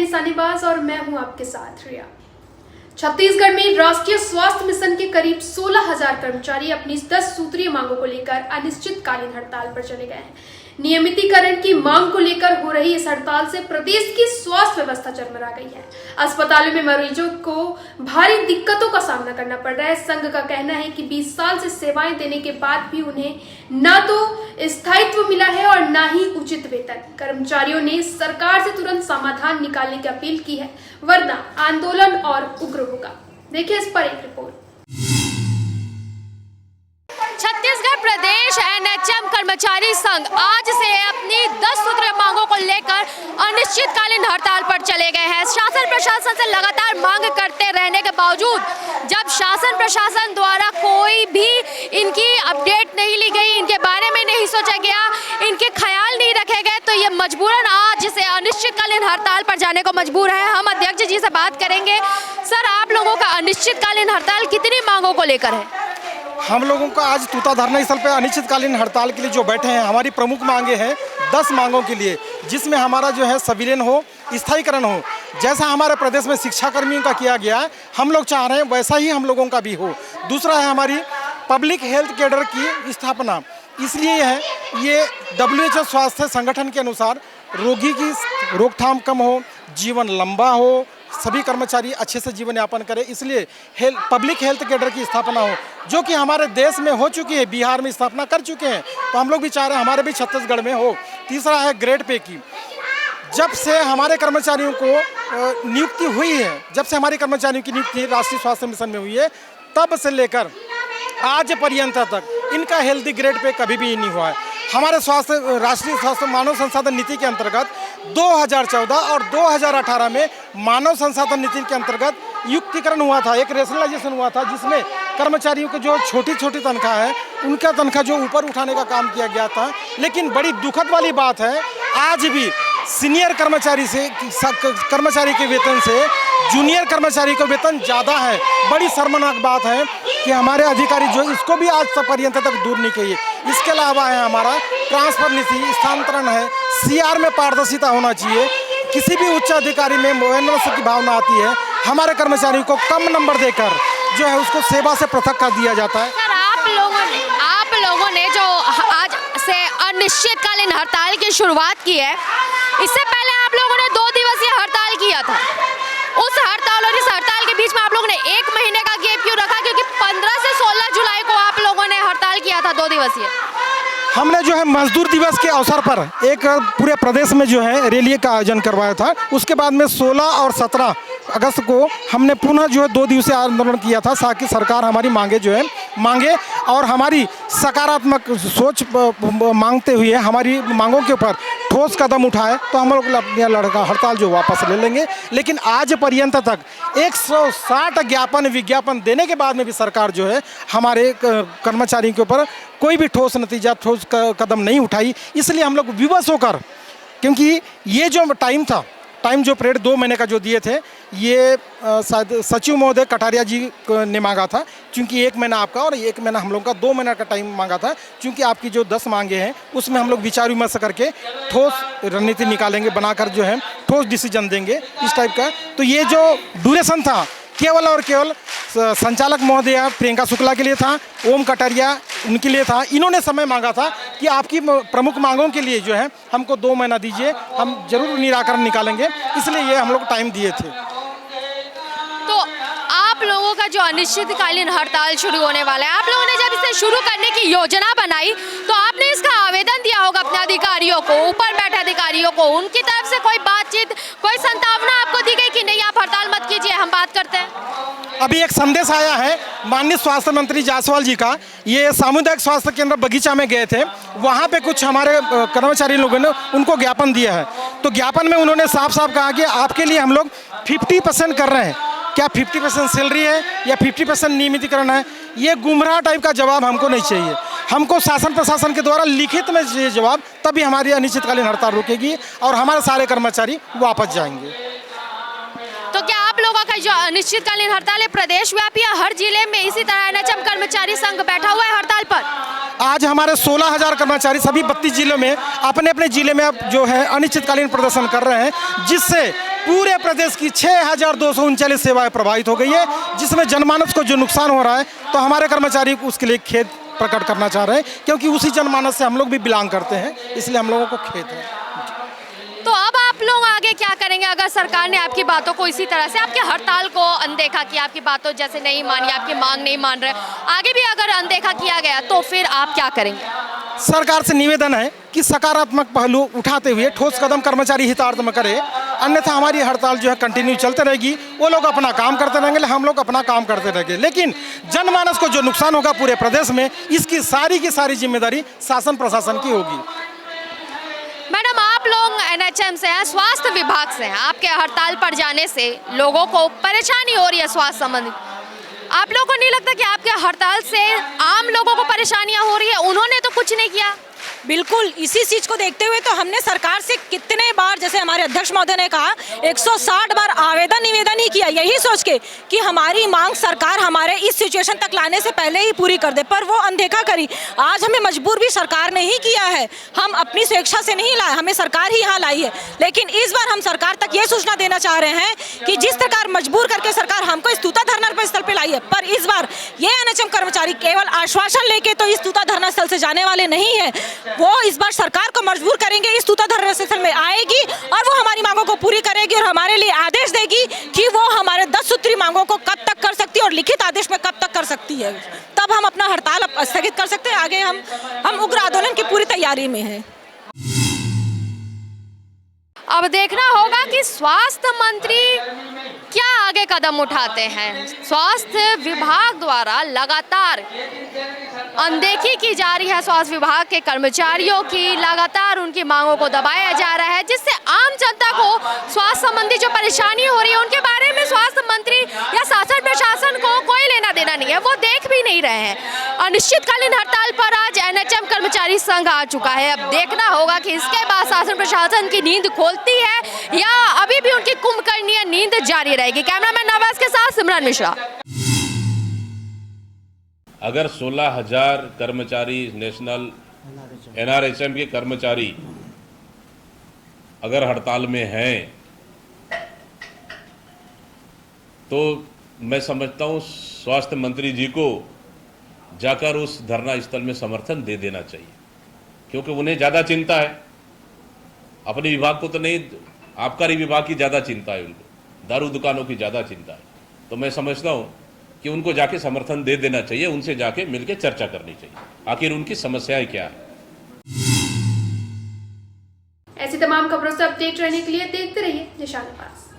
सानीबाज और मैं हूं आपके साथ रिया। छत्तीसगढ़ में राष्ट्रीय स्वास्थ्य मिशन के करीब 16,000 कर्मचारी अपनी 10 सूत्रीय मांगों को लेकर अनिश्चितकालीन हड़ताल पर चले गए हैं। नियमितीकरण की मांग को लेकर हो रही इस हड़ताल से प्रदेश की स्वास्थ्य व्यवस्था चरमरा गई है। अस्पतालों में मरीजों को भारी दिक्कतों का सामना करना पड़ रहा है। संघ का कहना है कि 20 साल से सेवाएं देने के बाद भी उन्हें न तो स्थायित्व मिला है और न ही उचित वेतन। कर्मचारियों ने सरकार से तुरंत समाधान निकालने की अपील की है, वरना आंदोलन और उग्र होगा। देखिए इस पर एक रिपोर्ट। छत्तीसगढ़ प्रदेश एनएचएम कर्मचारी संघ आज से अपनी 10 सूत्रीय मांगों को लेकर अनिश्चितकालीन हड़ताल पर चले गए हैं। शासन प्रशासन से लगातार मांग करते रहने के बावजूद जब शासन प्रशासन द्वारा कोई भी इनकी अपडेट नहीं ली गई, इनके बारे में नहीं सोचा गया, इनके ख्याल नहीं रखे गए, तो ये मजबूरन आज से अनिश्चितकालीन हड़ताल पर जाने को मजबूर है। हम अध्यक्ष जी से बात करेंगे। सर, आप लोगों का अनिश्चितकालीन हड़ताल कितनी मांगों को लेकर है? हम लोगों का आज तूता धरना स्थल पर अनिश्चितकालीन हड़ताल के लिए जो बैठे हैं, हमारी प्रमुख मांगे हैं 10 मांगों के लिए, जिसमें हमारा जो है संविलियन हो, स्थायीकरण हो। जैसा हमारे प्रदेश में शिक्षा कर्मियों का किया गया है, हम लोग चाह रहे हैं वैसा ही हम लोगों का भी हो। दूसरा है हमारी पब्लिक हेल्थ कैडर की स्थापना। इसलिए है ये WHO स्वास्थ्य संगठन के अनुसार रोगी की रोकथाम कम हो, जीवन लंबा हो, सभी कर्मचारी अच्छे से जीवन यापन करें, इसलिए पब्लिक हेल्थ कैडर की स्थापना हो, जो कि हमारे देश में हो चुकी है, बिहार में स्थापना कर चुके हैं, तो हम लोग भी चाह रहे हैं हमारे भी छत्तीसगढ़ में हो। तीसरा है ग्रेड पे की। जब से हमारे कर्मचारियों को नियुक्ति हुई है, जब से हमारे कर्मचारियों की नियुक्ति राष्ट्रीय स्वास्थ्य मिशन में हुई है, तब से लेकर आज पर्यंत तक इनका हेल्दी ग्रेड पे कभी भी नहीं हुआ है। हमारे राष्ट्रीय स्वास्थ्य मानव संसाधन नीति के अंतर्गत 2014 और 2018 में मानव संसाधन नीति के अंतर्गत युक्तिकरण हुआ था, एक रेशनलाइजेशन हुआ था, जिसमें कर्मचारियों को जो छोटी छोटी तनख्वाह है, उनका तनख्वाह जो ऊपर उठाने का काम किया गया था। लेकिन बड़ी दुखद वाली बात है, आज भी सीनियर कर्मचारी के वेतन से जूनियर कर्मचारी का वेतन ज़्यादा है। बड़ी शर्मनाक बात है कि हमारे अधिकारी जो इसको भी आज तक पर्यंत तक दूर नहीं किए। इसके अलावा है हमारा ट्रांसफर नीति, स्थानांतरण है, CR में पारदर्शिता होना चाहिए। किसी भी उच्च अधिकारी में मोहनवश की भावना आती है, हमारे कर्मचारियों को कम नंबर देकर जो है उसको सेवा से पृथक कर दिया जाता है। सर, आप लोगों ने जो आज से अनिश्चितकालीन हड़ताल की शुरुआत की है, इससे पहले आप लोगों ने 2 दिवसीय हड़ताल किया था। उस हड़ताल और इस हड़ताल के बीच में आप लोगों ने 1 महीने का गैप क्यों रखा? क्योंकि 15 से 16 जुलाई को आप लोगों ने हड़ताल किया था 2 दिवसीय। हमने जो है मजदूर दिवस के अवसर पर एक पूरे प्रदेश में जो है रैली का आयोजन करवाया था। उसके बाद में 16 और 17 अगस्त को हमने पुनः जो है 2 दिवसीय आंदोलन किया था, ताकि सरकार हमारी मांगे और हमारी सकारात्मक सोच मांगते हुए हमारी मांगों के ऊपर ठोस कदम उठाए, तो हम लोग अपनी लड़का हड़ताल जो वापस ले लेंगे। लेकिन आज पर्यंत तक 160 विज्ञापन देने के बाद में भी सरकार जो है हमारे कर्मचारियों के ऊपर कोई भी ठोस कदम नहीं उठाई। इसलिए हम लोग विवश होकर, क्योंकि ये जो टाइम जो पीरियड 2 महीने का जो दिए थे, ये शायद सचिव महोदय कटारिया जी ने मांगा था, क्योंकि 1 महीना आपका और 1 महीना हम लोग का 2 महीना का टाइम मांगा था। क्योंकि आपकी जो 10 मांगे हैं उसमें हम लोग विचार विमर्श करके ठोस रणनीति निकालेंगे, बनाकर जो है ठोस डिसीजन देंगे इस टाइप का। तो ये जो ड्यूरेशन था केवल और केवल संचालक महोदया प्रियंका शुक्ला के लिए था, ओम कटारिया उनके लिए था। इन्होंने समय मांगा था कि आपकी प्रमुख मांगों के लिए जो है हमको 2 महीना दीजिए, हम जरूर निराकरण निकालेंगे, इसलिए ये हम लोग टाइम दिए थे। तो आप लोगों का जो अनिश्चितकालीन हड़ताल शुरू होने वाला है, आप लोगों ने जब इसे शुरू करने की योजना बनाई तो आपने इसका आवेदन दिया होगा अपने अधिकारियों को, ऊपर बैठे अधिकारियों को। उनकी तरफ से कोई बातचीत, कोई संभावना आपको दी गई कि नहीं आप हड़ताल मत कीजिए, हम बात करते हैं? अभी एक संदेश आया है माननीय स्वास्थ्य मंत्री जायसवाल जी का। ये सामुदायिक स्वास्थ्य केंद्र बगीचा में गए थे, वहाँ पे कुछ हमारे कर्मचारी लोगों ने उनको ज्ञापन दिया है। तो ज्ञापन में उन्होंने साफ साफ कहा कि आपके लिए हम लोग 50% कर रहे हैं। क्या 50% सैलरी है या 50% नियमितीकरण है? ये गुमराह टाइप का जवाब हमको नहीं चाहिए। हमको शासन प्रशासन के द्वारा लिखित में ये जवाब, तभी हमारी अनिश्चितकालीन हड़ताल रुकेगी और हमारे सारे कर्मचारी वापस जाएंगे। तो क्या आप लोगों का जो अनिश्चितकालीन हड़ताल है प्रदेश व्यापी या हर जिले में इसी तरह एनएचएम कर्मचारी संघ बैठा हुआ है हड़ताल पर? आज हमारे 16,000 कर्मचारी सभी 32 जिलों में अपने अपने जिले में अब जो है अनिश्चितकालीन प्रदर्शन कर रहे हैं, जिससे पूरे प्रदेश की 6,239 सेवाएं प्रभावित हो गई है, जिसमें जनमानस को जो नुकसान हो रहा है, तो हमारे कर्मचारी उसके लिए खेद प्रकट करना चाह रहे हैं, क्योंकि उसी जनमानस से हम लोग भी बिलोंग करते हैं, इसलिए हम लोगों को खेद है। तो अब आप लोग आगे क्या करेंगे अगर सरकार ने आपकी बातों को इसी तरह से, आपकी हड़ताल को अनदेखा किया, आपकी बातों जैसे नहीं मानी, आपकी मांग नहीं मान रहे, आगे भी अगर अनदेखा किया गया तो फिर आप क्या करेंगे? सरकार से निवेदन है कि सकारात्मक पहलू उठाते हुए ठोस कदम कर्मचारी हितार्थ में करे, अन्यथा हमारी हड़ताल जो है कंटिन्यू चलते रहेगी। वो लोग अपना काम करते रहेंगे, हम लोग अपना काम करते रहेंगे, लेकिन जनमानस को जो नुकसान होगा पूरे प्रदेश में, इसकी सारी की सारी जिम्मेदारी शासन प्रशासन की होगी। मैडम, आप लोग एनएचएम से हैं, स्वास्थ्य विभाग से हैं, आपके हड़ताल पर जाने से लोगों को परेशानी हो रही है स्वास्थ्य संबंधित, आप लोगों को नहीं लगता कि आपके हड़ताल से आम लोगों को परेशानियां हो रही है? उन्होंने तो कुछ नहीं किया। बिल्कुल, इसी चीज को देखते हुए तो हमने सरकार से कितने बार, जैसे हमारे अध्यक्ष महोदय ने कहा, 160 बार आवेदन निवेदन ही किया, यही सोच के कि हमारी मांग सरकार हमारे इस सिचुएशन तक लाने से पहले ही पूरी कर दे, पर वो अनदेखा करी। आज हमें मजबूर भी सरकार ने ही किया है, हम अपनी स्वेच्छा से नहीं लाए, हमें सरकार ही यहाँ लाई है। लेकिन इस बार हम सरकार तक ये सूचना देना चाह रहे हैं कि जिस प्रकार मजबूर करके सरकार हमको इस तूता धरना स्थल पे लाई है, पर इस बार ये एनएचएम कर्मचारी केवल आश्वासन लेके तो इस तूता धरना स्थल से जाने वाले नहीं है। वो इस बार सरकार को मजबूर करेंगे, इस तूता धरना स्थल में आएगी और वो हमारी मांगों को पूरी करेगी और हमारे लिए आदेश देगी कि वो हमारे 10 सूत्री मांगों को कब तक कर सकती है और लिखित आदेश में कब तक कर सकती है, तब हम अपना हड़ताल स्थगित कर सकते हैं। आगे हम उग्र आंदोलन की पूरी तैयारी में हैं। अब देखना होगा कि स्वास्थ्य मंत्री क्या आगे कदम उठाते हैं। स्वास्थ्य विभाग द्वारा लगातार अनदेखी की जा रही है, स्वास्थ्य विभाग के कर्मचारियों की लगातार उनकी मांगों को दबाया जा रहा है, जिससे आम जनता को स्वास्थ्य संबंधी जो परेशानी हो रही है उनके बारे में स्वास्थ्य मंत्री या शासन प्रशासन को कोई लेना देना नहीं है, वो देख भी नहीं रहे हैं। अनिश्चितकालीन हड़ताल पर आज एनएचएम कर्मचारी संघ आ चुका है। अब देखना होगा कि इसके बाद शासन प्रशासन की नींद खोलती है या अभी भी उनकी कुंभकर्णीय नींद जारी रहेगी। कैमरामैन नवाज के साथ सिमरन मिश्रा। अगर 16,000 कर्मचारी नेशनल एनआरएचएम के कर्मचारी अगर हड़ताल में हैं, तो मैं समझता हूं स्वास्थ्य मंत्री जी को जाकर उस धरना स्थल में समर्थन दे देना चाहिए, क्योंकि उन्हें ज़्यादा चिंता है, अपने विभाग को तो नहीं, आबकारी विभाग की ज़्यादा चिंता है, उनको दारू दुकानों की ज़्यादा चिंता है। तो मैं समझता हूं कि उनको जाके समर्थन दे देना चाहिए, उनसे जाके मिलकर चर्चा करनी चाहिए, आखिर उनकी समस्याएं क्या है। ऐसी तमाम खबरों से अपडेट रहने के लिए देखते रहिए निशान पास।